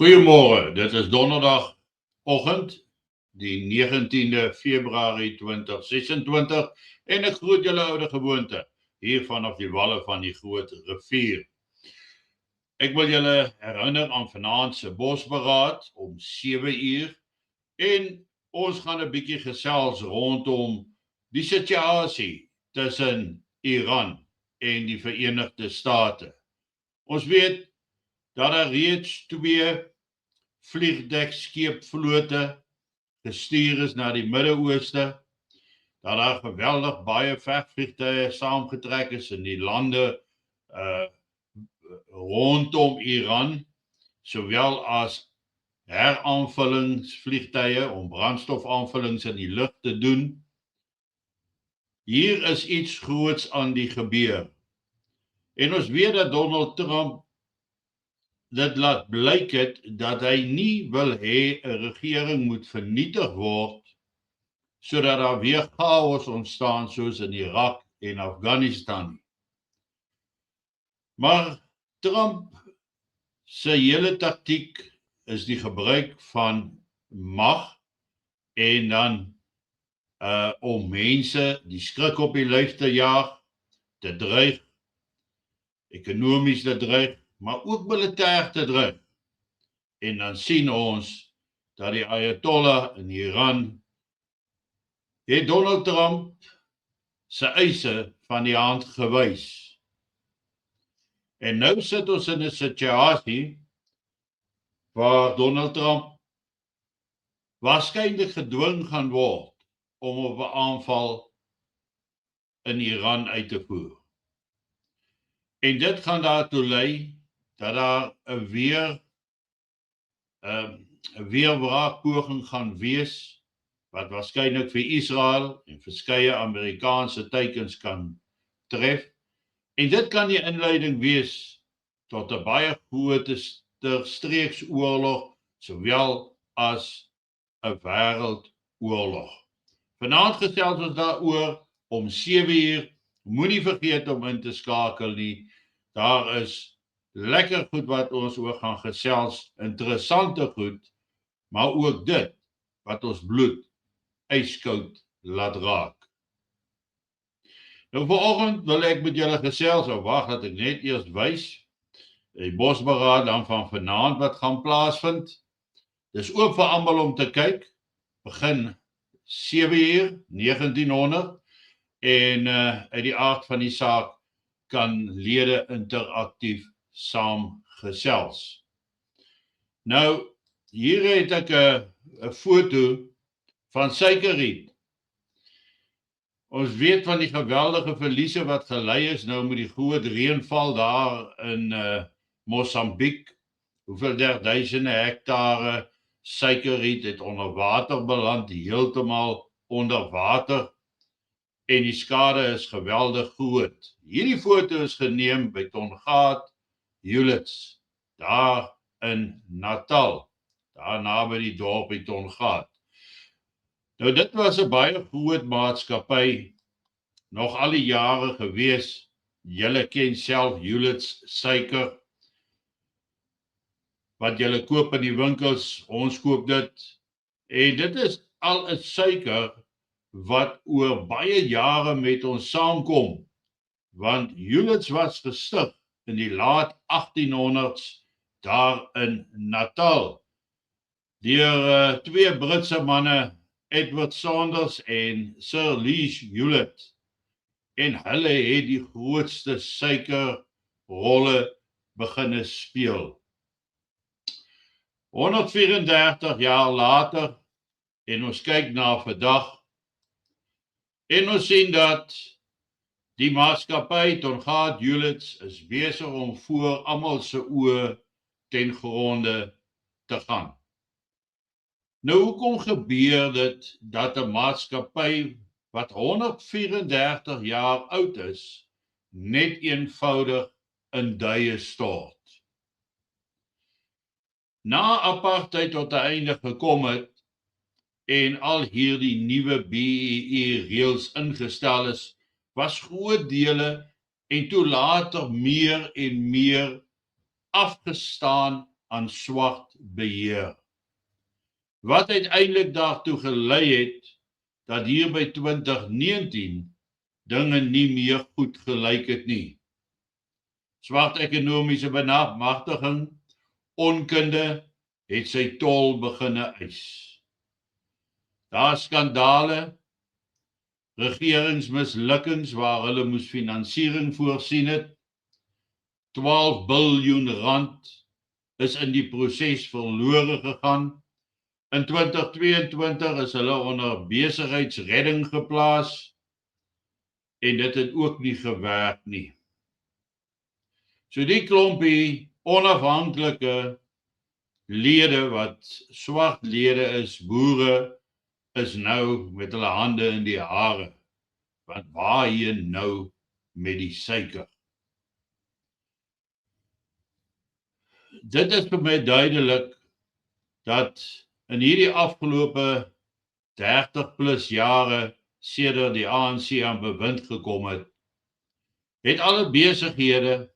Goeiemôre, dit is donderdagoggend, die 19de Februarie 2026 en ek groet julle oude gewoonte hier vanaf die walle van die groot rivier. Ek wil julle herinner aan vanaand se bosberaad om 7 uur en ons gaan 'n bietjie gesels rondom die situasie tussen Iran en die Verenigde State. Ons weet dat daar reeds 2 vliegdekskeepvlote gestuur is na die Midde-Ooste, dat daar geweldig baie vegvliegtuie saamgetrek is in die lande rondom Iran, sowel as heraanvullingsvliegtuie om brandstofaanvullings in die lug te doen. Hier is iets groots aan die gebeur. En ons weet dat Donald Trump dit laat blyk het dat hy nie wil hê 'n regering moet vernietig word sodat daar weer chaos ontstaan soos in Irak en Afghanistan. Maar Trump se hele taktiek is die gebruik van mag en dan om mense die skrik op die lyf te jaag, te dreig, ekonomies te dreig, maar ook militêr te dreig. En dan sien ons dat die Ayatollah in Iran het Donald Trump se eise van die hand gewys. En nou sit ons in 'n situasie waar Donald Trump waarskynlik gedwing gaan word om op 'n aanval in Iran uit te voer. En dit gaan daartoe lei dat daar 'n weerwraakpoging gaan wees wat waarskynlik vir Israel en verskeie Amerikaanse teikens kan tref. En dit kan die inleiding wees tot 'n baie groot streeksoorlog sowel as 'n wêreldoorlog. Vanaand gesels ons daaroor om 7 uur. Moenie vergeet om in te skakel nie. Daar is lekker goed wat ons oor gaan gesels, interessante goed, maar ook dit wat ons bloed yskoud laat raak. Nou vanoggend wil ek met julle gesels, wag dat ek net eers wys die bosberaad dan van vanaand wat gaan plaasvind. Dis oop vir almal om te kyk. Begin 7 uur 1900 en uit die aard van die saak kan lede interaktief saam gesels. Nou, hier het ek 'n foto van suikerriet. Ons weet van die geweldige verliese wat gelei is nou met die groot reënval daar in Mosambiek. Hoeveel duisende hektare suikerriet het onder water beland, heeltemal onder water. En die skade is geweldig groot. Hierdie foto is geneem by Tongaat Hulits, daar in Natal, daar naby die dorpie Tongaat. Nou dit was 'n baie groot maatskappy, nog al die jare gewees. Julle ken self Hulits suiker, wat julle koop in die winkels, ons koop dit. En dit is al 'n suiker wat oor baie jare met ons saamkom, want Hulits was gestig in die laat 1800s daar in Natal deur 2 Britse manne, Edward Saunders en Sir Lee Hewlett, en hulle het die grootste suikerrolle beginne speel. 134 jaar later, en ons kyk na vandag, en ons sien dat die maatskappy Tongaat Hulits is besig om voor almal se oë ten gronde te gaan. Nou hoekom gebeur dit dat 'n maatskappy wat 134 jaar oud is, net eenvoudig in duie stort? Na apartheid tot 'n einde gekom het en al hierdie nuwe BEE reëls ingestel is, was groot dele en toe later meer en meer afgestaan aan swart beheer. Wat uiteindelik daartoe gelei het, dat hier by 2019 dinge nie meer goed gelyk het nie. Swart ekonomiese benamagtiging, onkunde, het sy tol beginne eis. Daar skandale, regeringsmislukkings waar hulle moes finansiering voorsien het, 12 biljoen rand is in die proses verlore gegaan. In 2022 is hulle onder besigheidsredding geplaas en dit het ook nie gewerk nie. So die klompie onafhanklike lede wat swart lede is, boere, is nou met hulle hande in die hare. Want waarheen nou met die suiker? Dit is vir my duidelik dat in hierdie afgelope 30 plus jare sedert die ANC aan bewind gekom het, het alle besighede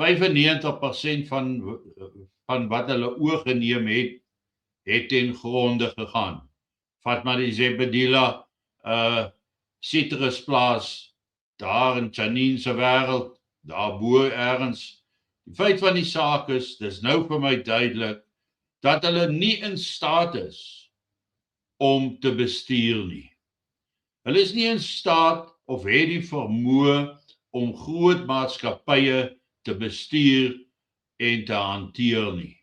95% van wat hulle oorgeneem het ten gronde gegaan. Vat maar die Zebedela citrusplaas daar in Janine se wêreld, daar bo ergens. Die feit van die saak is, dis nou vir my duidelik dat hulle nie in staat is om te bestuur nie. Hulle is nie in staat of het die vermoë om groot maatskappye te bestuur en te hanteer nie.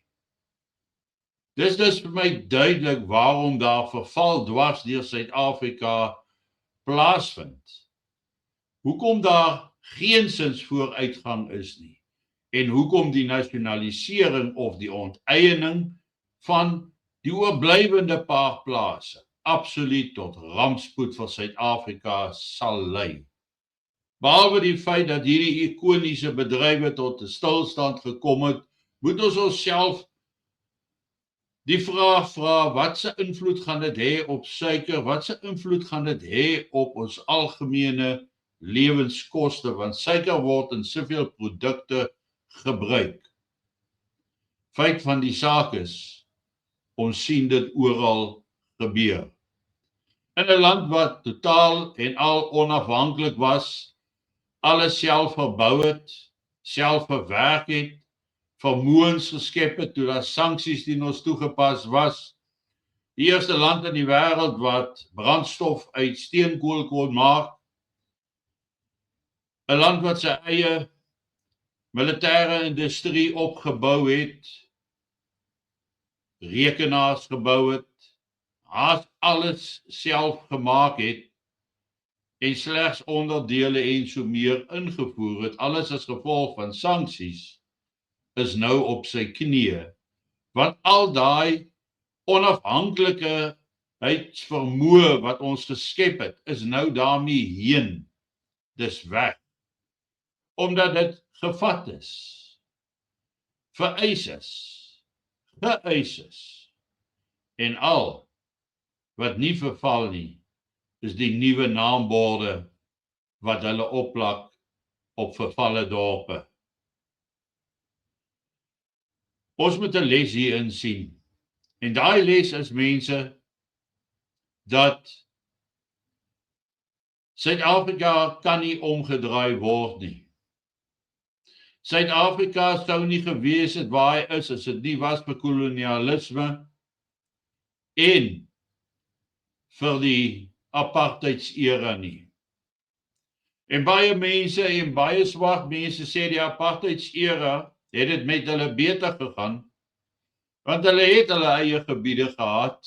Dis dus vir my duidelik waarom daar verval dwars deur Suid-Afrika plaasvind. Hoekom daar geensins vooruitgang is nie en hoekom die nasionalisering of die onteiening van die oorblywende paar plase absoluut tot rampspoed vir Suid-Afrika sal lei. Behalwe die feit dat hierdie ikoniese bedrywe tot 'n stilstand gekom het, moet ons onsself die vraag vra, wat se invloed gaan dit hê op suiker, wat se invloed gaan dit hê op ons algemene lewenskoste, want suiker word in soveel produkte gebruik. Feit van die saak is, ons sien dit oral gebeur. In 'n land wat totaal en al onafhanklik was, alles self verbou het, self verwerk het, vermoëns geskep het toe daar sanksies teen ons toegepas was, die eerste land in die wêreld wat brandstof uit steenkool kon maak, 'n land wat sy eie militêre industrie opgebou het, rekenaars gebou het, haas alles self gemaak het en slegs onderdele en so meer ingevoer het, alles as gevolg van sanksies, is nou op sy knieë, want al daai onafhanklikheidsvermoë wat ons geskep het, is nou daarmee heen, dis weg, omdat dit gevat is, geëis is, en al wat nie verval nie, is die nuwe naamborde wat hulle opplak op vervalle dorpe. Ons moet 'n les hierin sien. En daai les is mense dat Suid-Afrika kan nie omgedraai word nie. Suid-Afrika sou nie gewees het waar hy is as dit nie was vir kolonialisme en vir die apartheidsera nie. En baie mense en baie swart mense sê die apartheidsera het dit met hulle beter gegaan, want hulle het hulle eie gebiede gehad,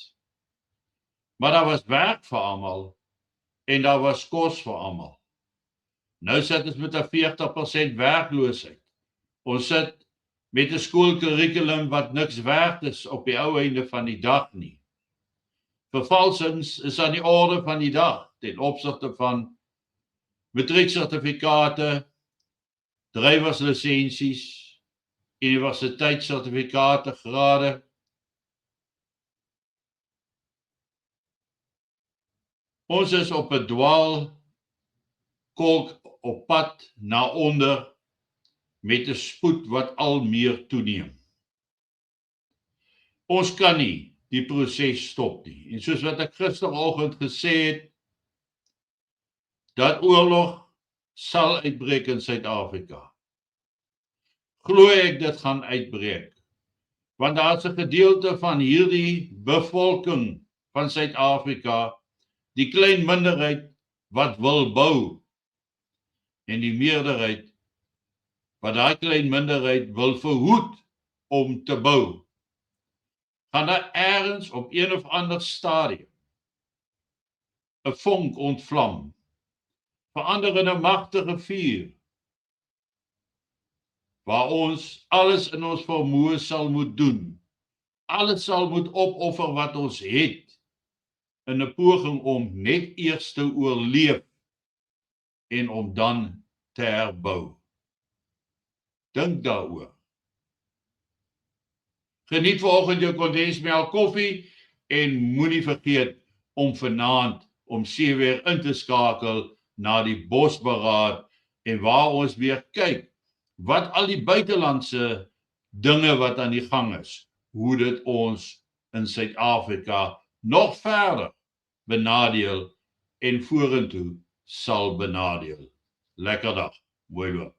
maar daar was werk vir almal en daar was kos vir almal. Nou sit ons met 'n 40% werkloosheid. Ons sit met 'n skoolkurrikulum wat niks werd is op die ou einde van die dag nie. Vervalsings is aan die orde van die dag ten opsigte van matrieksertifikate, drywerslisensies, universiteitssertifikate, grade. Ons is op 'n dwaalkolk op pad na onder met 'n spoed wat al meer toeneem. Ons kan nie die proses stop nie. En soos wat ek gisteroggend gesê het, dat oorlog sal uitbreek in Suid-Afrika. Glo ek dit gaan uitbreek. Want daar's 'n gedeelte van hierdie bevolking van Suid-Afrika, die klein minderheid wat wil bou, en die meerderheid wat daai klein minderheid wil verhoed om te bou. Gaan daar ergens op een of ander stadium 'n vonk ontvlam, verander in 'n magtige vuur, waar ons alles in ons vermoë sal moet doen. Alles sal moet opoffer wat ons het, in 'n poging om net eers te oorleef en om dan te herbou. Dink daaroor. Geniet vanoggend jou kondensmelk koffie en moenie vergeet om vanaand om 7:00 in te skakel na die Bosberaad en waar ons weer kyk wat al die buitelandse dinge wat aan die gang is, hoe dit ons in Suid-Afrika nog verder benadeel en vorentoe sal benadeel. Lekker dag, mooi loop.